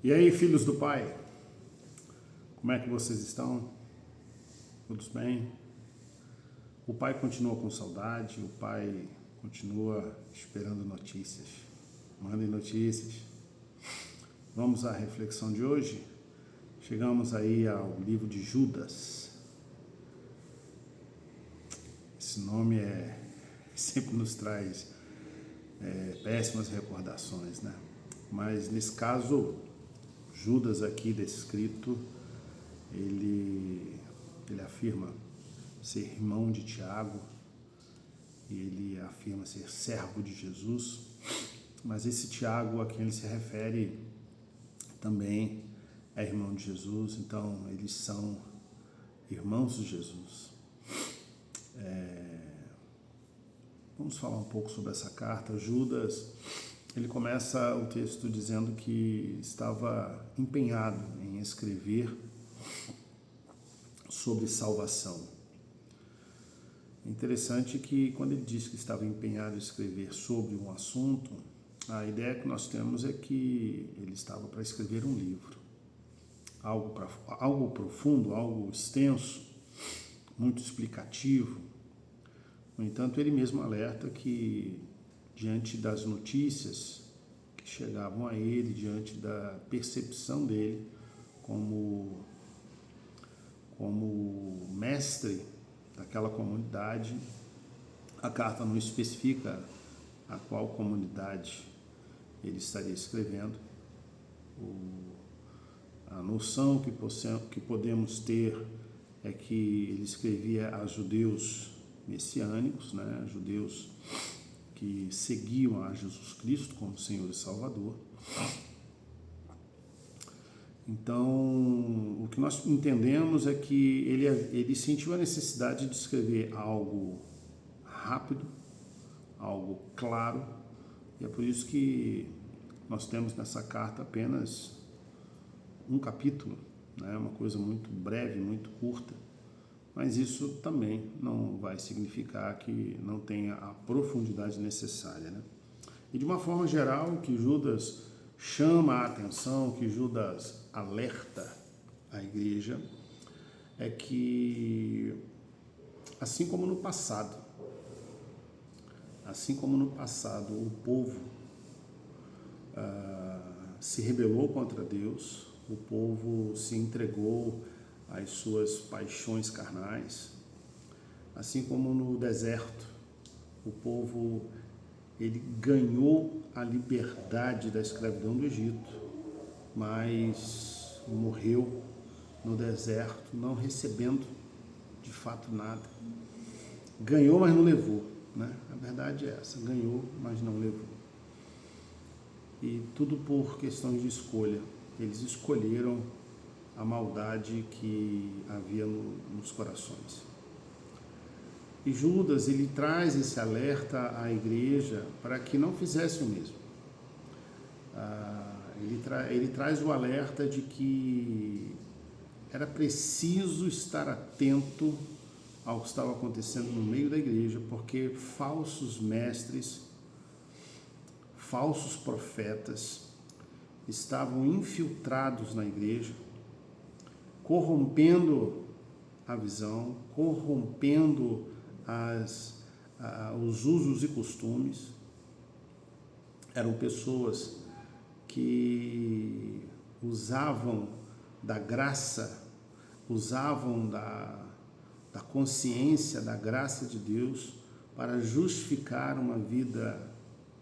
E aí, filhos do Pai, como é que vocês estão? Todos bem? O Pai continua com saudade, o Pai continua esperando notícias. Mandem notícias. Vamos à reflexão de hoje? Chegamos aí ao livro de Judas. Esse nome sempre nos traz péssimas recordações, né? Mas nesse caso, Judas aqui descrito, ele afirma ser irmão de Tiago, e ele afirma ser servo de Jesus, mas esse Tiago a quem ele se refere também é irmão de Jesus, então eles são irmãos de Jesus. Vamos falar um pouco sobre essa carta. Judas, ele começa o texto dizendo que estava empenhado em escrever sobre salvação. É interessante que quando ele diz que estava empenhado em escrever sobre um assunto, a ideia que nós temos é que ele estava para escrever um livro. Algo profundo, algo extenso, muito explicativo. No entanto, ele mesmo alerta que, diante das notícias que chegavam a ele, diante da percepção dele como mestre daquela comunidade, a carta não especifica a qual comunidade ele estaria escrevendo. A noção que podemos ter é que ele escrevia a judeus messiânicos, né? Judeus que seguiam a Jesus Cristo como Senhor e Salvador. Então, o que nós entendemos é que ele sentiu a necessidade de escrever algo rápido, algo claro, e é por isso que nós temos nessa carta apenas um capítulo, né? Uma coisa muito breve, muito curta, mas isso também não vai significar que não tenha a profundidade necessária, né? E de uma forma geral, que Judas chama a atenção, que Judas alerta a igreja, é que assim como no passado, o povo se rebelou contra Deus, o povo se entregou às suas paixões carnais, assim como no deserto, o povo ele ganhou a liberdade da escravidão do Egito, mas morreu no deserto, não recebendo de fato nada. Ganhou, mas não levou, né? A verdade é essa, ganhou, mas não levou. E tudo por questões de escolha. Eles escolheram a maldade que havia nos corações. E Judas, ele traz esse alerta à igreja para que não fizesse o mesmo. Ele traz o alerta de que era preciso estar atento ao que estava acontecendo no meio da igreja, porque falsos mestres, falsos profetas estavam infiltrados na igreja, corrompendo a visão, corrompendo os usos e costumes. Eram pessoas que usavam da graça, usavam da consciência, da graça de Deus para justificar uma vida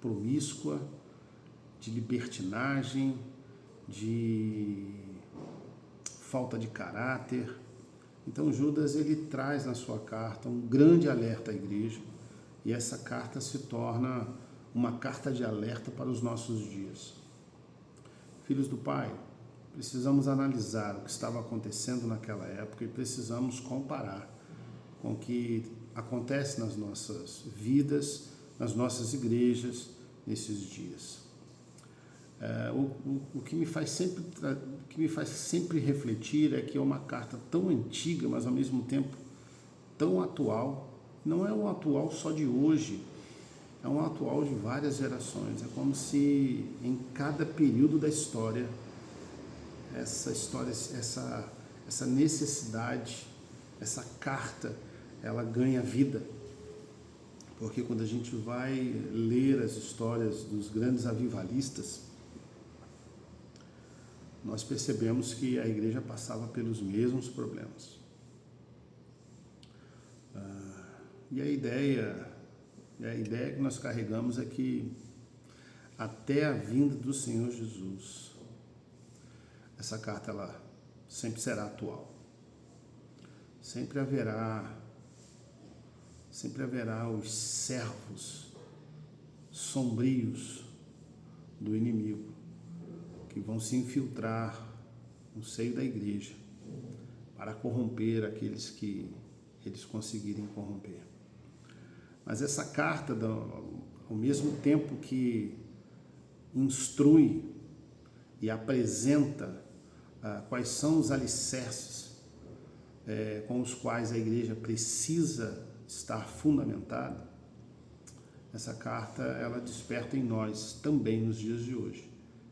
promíscua, de libertinagem, de falta de caráter. Então Judas ele traz na sua carta um grande alerta à igreja, e essa carta se torna uma carta de alerta para os nossos dias. Filhos do Pai, precisamos analisar o que estava acontecendo naquela época e precisamos comparar com o que acontece nas nossas vidas, nas nossas igrejas nesses dias. O que me faz sempre refletir é que é uma carta tão antiga, mas ao mesmo tempo tão atual. Não é um atual só de hoje, é um atual de várias gerações. É como se em cada período da história essa história, essa necessidade, essa carta, ela ganha vida. Porque quando a gente vai ler as histórias dos grandes avivalistas, nós percebemos que a igreja passava pelos mesmos problemas. E a ideia que nós carregamos é que até a vinda do Senhor Jesus, essa carta ela sempre será atual. Sempre haverá os servos sombrios do inimigo que vão se infiltrar no seio da igreja para corromper aqueles que eles conseguirem corromper. Mas essa carta, ao mesmo tempo que instrui e apresenta quais são os alicerces com os quais a igreja precisa estar fundamentada, essa carta ela desperta em nós também nos dias de hoje,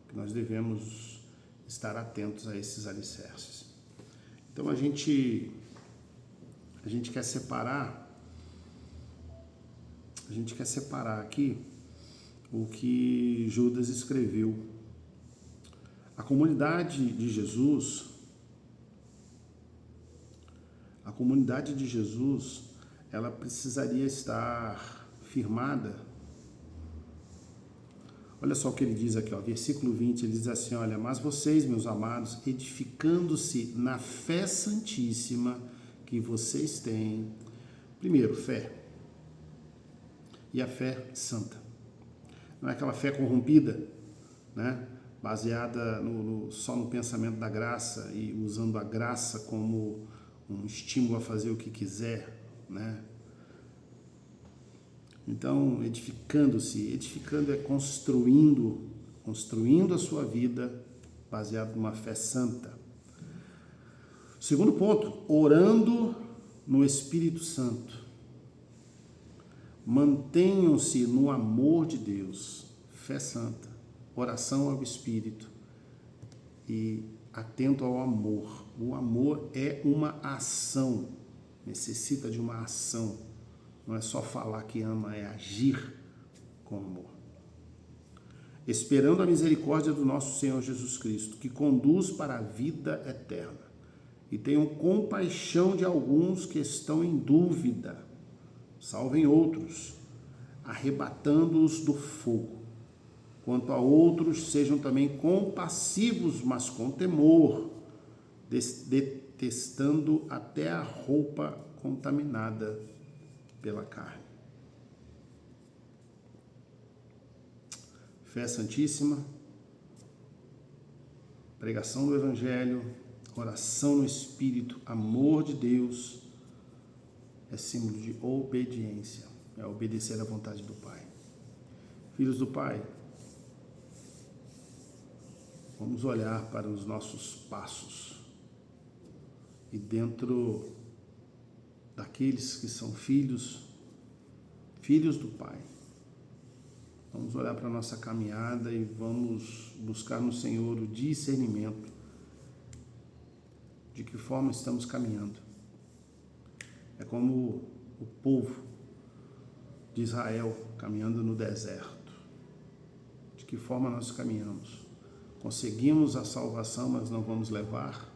que nós devemos estar atentos a esses alicerces. Então a gente quer separar aqui o que Judas escreveu. A comunidade de Jesus, ela precisaria estar firmada. Olha só o que ele diz aqui, versículo 20, ele diz assim, olha, mas vocês, meus amados, edificando-se na fé santíssima que vocês têm, primeiro, fé, e a fé santa. Não é aquela fé corrompida, né? Baseada só no pensamento da graça e usando a graça como um estímulo a fazer o que quiser, né? Então, edificando é construindo a sua vida baseado numa fé santa. Segundo ponto, orando no Espírito Santo. Mantenham-se no amor de Deus, fé santa, oração ao Espírito e atento ao amor. O amor é uma ação, necessita de uma ação. Não é só falar que ama, é agir com amor. Esperando a misericórdia do nosso Senhor Jesus Cristo, que conduz para a vida eterna. E tenham compaixão de alguns que estão em dúvida. Salvem outros, arrebatando-os do fogo. Quanto a outros, sejam também compassivos, mas com temor, detestando até a roupa contaminada pela carne. Fé santíssima, pregação do Evangelho, oração no Espírito, amor de Deus, é símbolo de obediência, é obedecer à vontade do Pai. Filhos do Pai, vamos olhar para os nossos passos e dentro daqueles que são filhos do Pai. Vamos olhar para a nossa caminhada e vamos buscar no Senhor o discernimento de que forma estamos caminhando. É como o povo de Israel caminhando no deserto. De que forma nós caminhamos? Conseguimos a salvação, mas não vamos levar?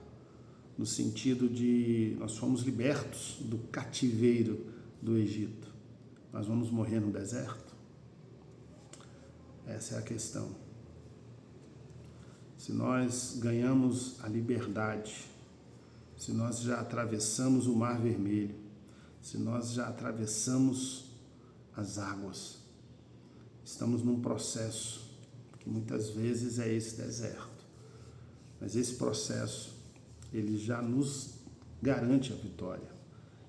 No sentido de nós fomos libertos do cativeiro do Egito. Nós vamos morrer no deserto? Essa é a questão. Se nós ganhamos a liberdade, se nós já atravessamos o Mar Vermelho, se nós já atravessamos as águas, estamos num processo que muitas vezes é esse deserto. Mas esse processo ele já nos garante a vitória.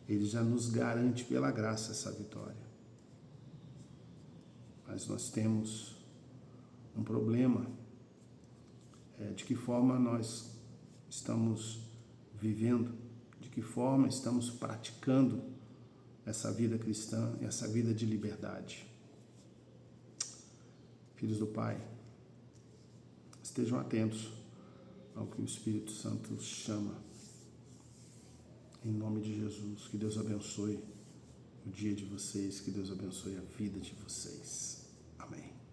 Ele já nos garante pela graça essa vitória. Mas nós temos um problema. De que forma nós estamos vivendo, de que forma estamos praticando essa vida cristã, essa vida de liberdade. Filhos do Pai, estejam atentos ao que o Espírito Santo chama. Em nome de Jesus, que Deus abençoe o dia de vocês, que Deus abençoe a vida de vocês. Amém.